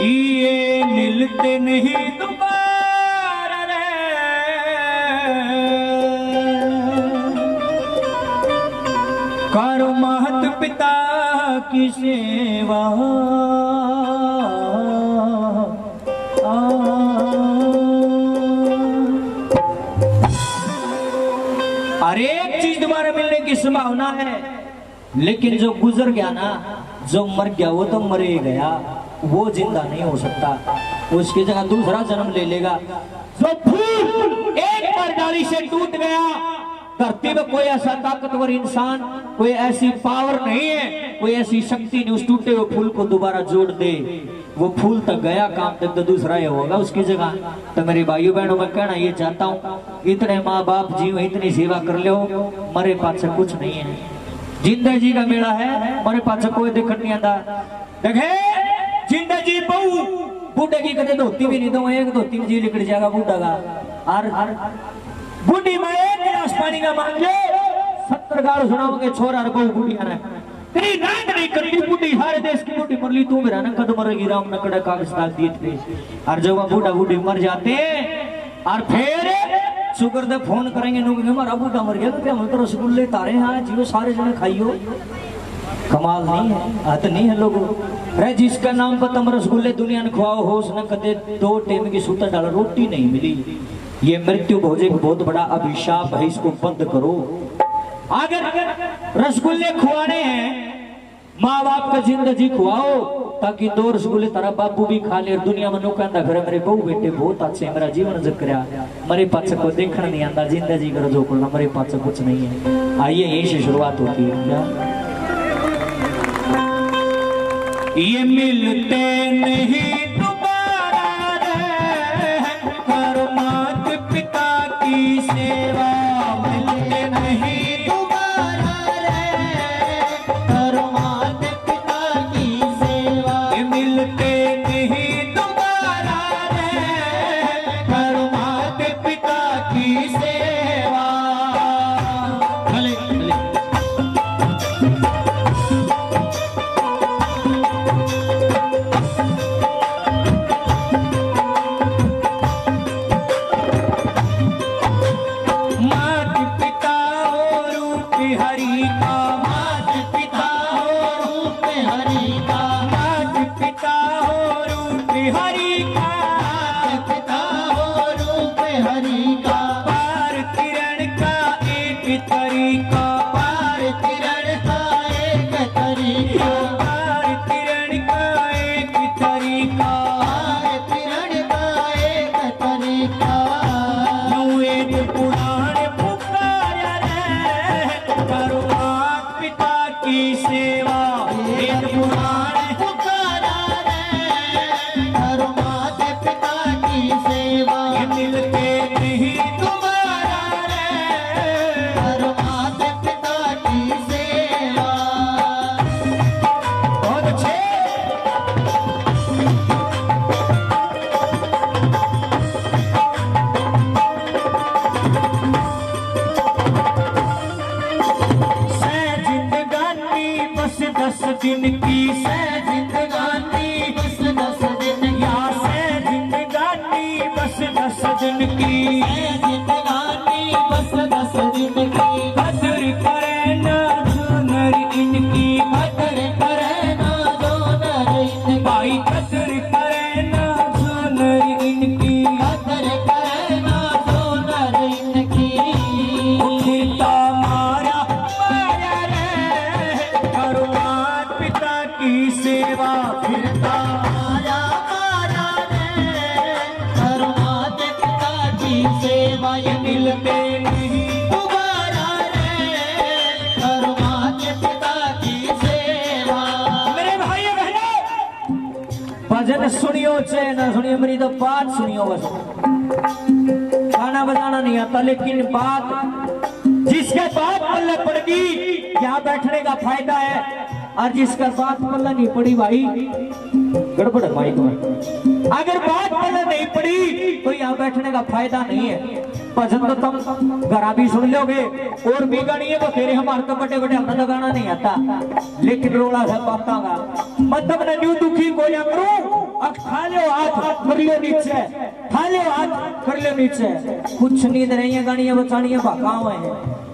ये मिलते नहीं दोबारा रे, करो महत पिता की सेवा। हर एक चीज दोबारा मिलने की संभावना है, लेकिन जो गुजर गया ना, जो मर गया वो तो मर ही गया, वो जिंदा नहीं हो सकता। उसकी जगह दूसरा जन्म ले लेगा। जो फूल एक बार डाली से टूट गया, धरती में कोई ऐसा ताकतवर इंसान, कोई ऐसी पावर नहीं है, कोई ऐसी शक्ति नहीं उस टूटे हुए फूल को दोबारा जोड़ दे। वो फूल तक गया, काम तक तो दूसरा ही होगा उसकी जगह। तो मेरे भाइयों बहनों में कहना ये चाहता हूँ, इतने माँ बाप जीव इतनी सेवा कर लो, मरे पास कुछ नहीं है। जिंदा जी का मेला है, मरे पास कोई दिक्कत नहीं आता। देखे जिंदा जी बहु बूढ़े की कदे धोती भी नहीं दो, एक धोती में जी निकल जाएगा बूढ़ा का। और बूढ़ी में एक गिलास पानी का मांग ले, 70 गाल सुनाओगे छोरा बहु बूढ़िया ने तेरी नाक नहीं करती बूढ़ी, सारे देश की बूढ़ी मर ली, तू मेरा ना कदम मरेगी। राम ने कड़ा कागज डाल दिए थे। और जब बूढ़ा बूढ़ी मर जाते और फिर शुगर दे फोन करेंगे लोग, हमारा बूढ़ा मर गया तो क्या मतलब रसगुल्ले तारे हैं जियो सारे जने खाइयो। कमाल नहीं है, हद नहीं है लोगों रे। जिसका नाम पर तुम रसगुल्ले दुनिया ने खुआओ हो, उसने कदे 2 टाइम की सूता डाला रोटी नहीं मिली। ये मृत्यु भोज एक बहुत बड़ा अभिशाप है, इसको बंद करो। अगर रसगुल्ले खुआने हैं, माँ बाप का जिंदगी खुआओ, ताकि 2 रसगुल्ले तारा बाबू भी खा ले। दुनिया में नो कहता फिर मेरे बहू बेटे बहुत अच्छे, मेरा जीवन जकरा, मेरे पास को देखना नहीं आता, जिंदगी करो जो करना, मेरे पास कुछ नहीं है। आइए यही से शुरुआत होती है। क्या ये मिलते नहीं दोबारा रे, करो मात पिता की सेवा। मिलते नहीं दोबारा रे, करो मात पिता की सेवा। ये मिलते नहीं दोबारा रे, करो मात पिता की सेवा। भले दिन की से जिंदगानी बस 10 दिन, या से जिंदगानी बस 10 दिन की, से जिंदगानी बस 10 दिन की। कदर करे ना जो नर इनकी, कदर करे ना जो नर इनकी। भाई कदर करे ना जो नर इनकी, कदर करे ना जो नर इनकी। उठता मारा माया रे, करो की सेवा। फिरता मारा मारा रे, करो मात पिता की सेवा। ये मिलते नहीं दोबारा रे, करो मात पिता की सेवा। मेरे भाई बहनों, भजन सुनियो चाहे ना सुनियो, मेरी तो बात सुनियो बस। गाना बजाना नहीं आता, लेकिन बात जिसके बात पल्ले पड़गी, यहाँ बैठने का फायदा है। और जिसका बात पल्ला नहीं पड़ी भाई गड़बड़ है भाई। अगर बात पल्ला नहीं पड़ी तो यहाँ बैठने का फायदा नहीं है। भजन तो तुम घरा भी सुन लोगे और भी गानी है बथेरे, हमारे तो बड़े बड़े हमें तो गाना नहीं आता, लेकिन रोला है बाता का मतलब न न्यू दुखी को या करूं हाथ कर लियो नीचे, थाले हाथ कर लियो नीचे। कुछ नींद रही है गाड़ियां बचानियां भगाव है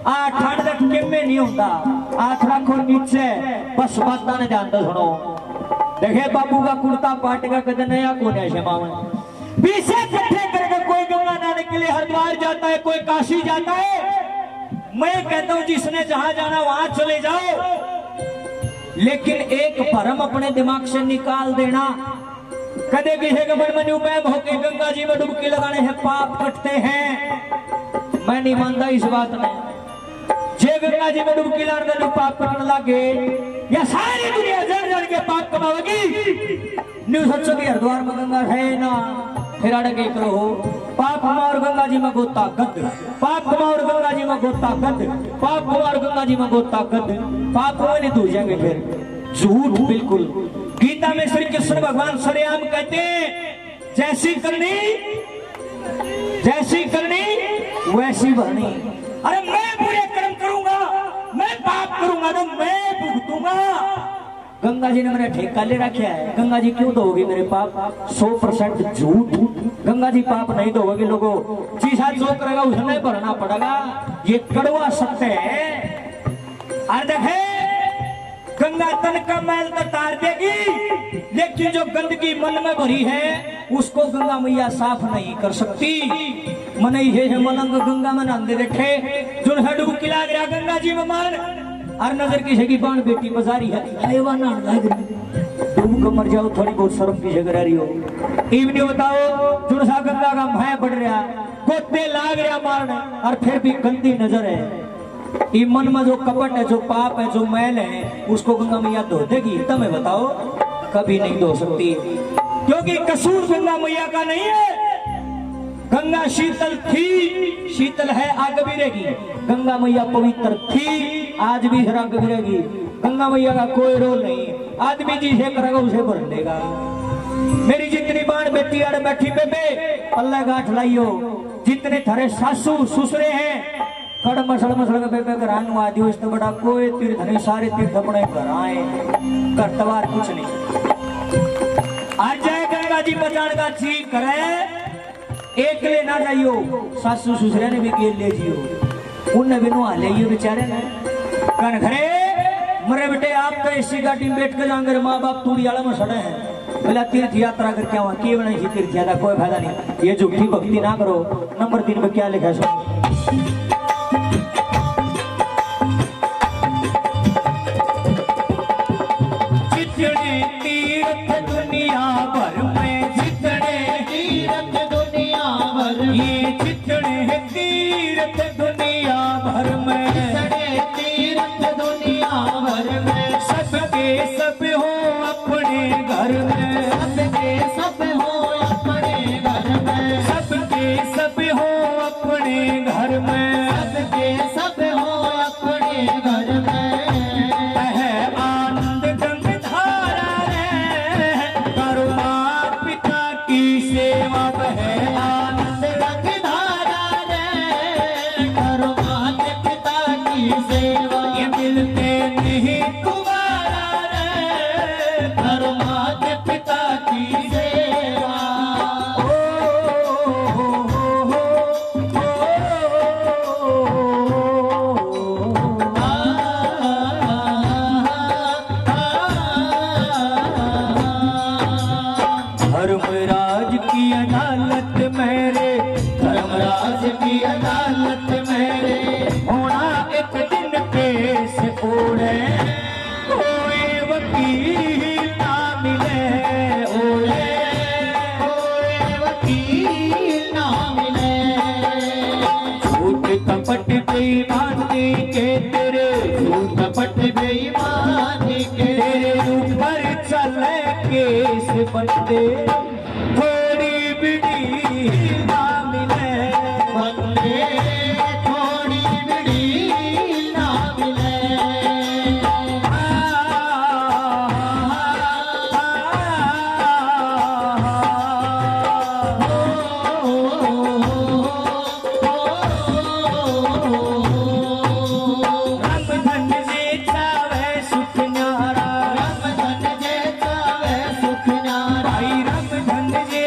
आ ठंड तक किम्मे नहीं होता। हाथ रखो नीचे, बस बात ने ध्यान दो सुनो। देखे बाबू का कुर्ता पाट का कद नया कौन है क्षमा में पीछे इकट्ठे करके कोई गंगा नहाने के लिए हरिद्वार जाता है, कोई काशी जाता है। मैं कहता हूं जिसने जहां जाना वहां चले जाओ, लेकिन एक भरम अपने दिमाग से निकाल देना। कदे किसी के मन में उमैम होके गंगा जी में डुबकी लगाने से पाप कटते हैं। मैं नहीं मानता इस बात में। जे गंगा जी में डुबकी लगाने से पाप कटने लगे या सारी दुनिया जड़ जड़ के पाप कमाओगी। न्यूज सोचो कि हरिद्वार में गंगा है ना, फिर अड़के करो पाप और गंगा जी में गोता गद, पाप और गंगा जी में गोता गद, पाप और गंगा जी में गोता गद, पाप में नहीं दूर जाएंगे फिर। झूठ बिल्कुल। गीता में श्री कृष्ण भगवान सरेआम कहते हैं जैसी करनी वैसी भरनी। अरे मैं बुरे कर्म करूंगा, मैं पाप करूंगा तो मैं भुगतूंगा। गंगा जी ने मेरा ठेका ले रखा है, गंगा जी क्यों दोगे मेरे पाप? 100% झूठ। गंगा जी पाप नहीं दोगे लोगों, चीसा जो करेगा उसने भरना पड़ेगा। ये कड़वा सत्य है। और देखे गंगा तन का मैल तो तार देगी, लेकिन जो गंदगी मन में भरी है उसको गंगा मैया साफ नहीं कर सकती। मन ये मलंग गंगा में नहाते देखे जो डुबकी लाग रहा गंगा जी में मान और नजर किसी की बाण बेटी बजारी है डूब मर जाओ, थोड़ी बहुत शर्म की जगह रही हो। इवनी बताओ जुड़सा गंगा का मैं बढ़ रहा गोते लाग रहा मारने और फिर भी गंदी नजर है। ये मन में जो कपट है, जो पाप है, जो मैल है, उसको गंगा मैया धो देगी? तुम्हें बताओ कभी नहीं धो सकती, क्योंकि कसूर गंगा मैया का नहीं है। गंगा शीतल थी, शीतल है, आग भी रहेगी। गंगा मैया पवित्र थी, आज भी आग भी रहेगी। गंगा मैया का कोई रोल नहीं, आदमी जिसे करेगा उसे भर देगा। मेरी जितनी बाण बेटी अड़ बैठी बेबे पल्ला गांठ लाइयो, जितने थारे सासू ससुरे हैं कड़ मसल मसल के बेबे घर आदि उससे बड़ा कोई तीर्थ नहीं, सारे तीर्थ अपने घर आए, घर तवार कुछ नहीं। आज जाए गंगा जी बचाने का ठीक करे, एक ले ना जाइयो, सासू ससुरे ने भी गेल ले जियो, उनने भी नुआ ले बेचारे ने कन घरे मरे बेटे आप तो ऐसी गाड़ी में बैठ के जाएंगे, माँ बाप तूड़ी आला में सड़े हैं। बोला तीर्थ यात्रा करके वहां की बना तीर्थ यात्रा कोई फायदा नहीं, ये झूठी भक्ति ना करो। नंबर 3 पे क्या लिखा है जितने तीर्थ दुनिया भर में, जितने तीर्थ दुनिया भर, ये जितने तीर्थ दुनिया भर में, जितने तीर्थ दुनिया भर में, सबके सब हो अपने घर में, सबके सब हो अपने घर में, सबके सब हो अपने घर में, सबके सब हो अपने घर में। आनंद गंग धारा रे करो माँ पिता की सेवा बहे, आनंद गंग धारा रे करो माता पिता की सेवा। ये मिलते नहीं तुम्हारा रे करो माता पिता की सेवा। धर्मराज की अदालत मेरे, धर्मराज की अदालत मेरे, होना एक दिन केस ओढ़े, कोई वकील ना मिले, ओढ़े कोई वकील ना मिले। झूठ कपट बेईमानी के तेरे, झूठ कपट बेईमानी के तेरे ऊपर चले केस बनते, थोड़ी बिड़ी ना मिले, बनते थोड़ी बिड़ी ना मिले। रब धन जे चावे सुख न्यारा, रब धन जे चावे सुख न्यारा, रब धन जे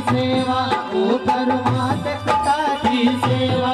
सेवा, ओ करो माता पिता की सेवा।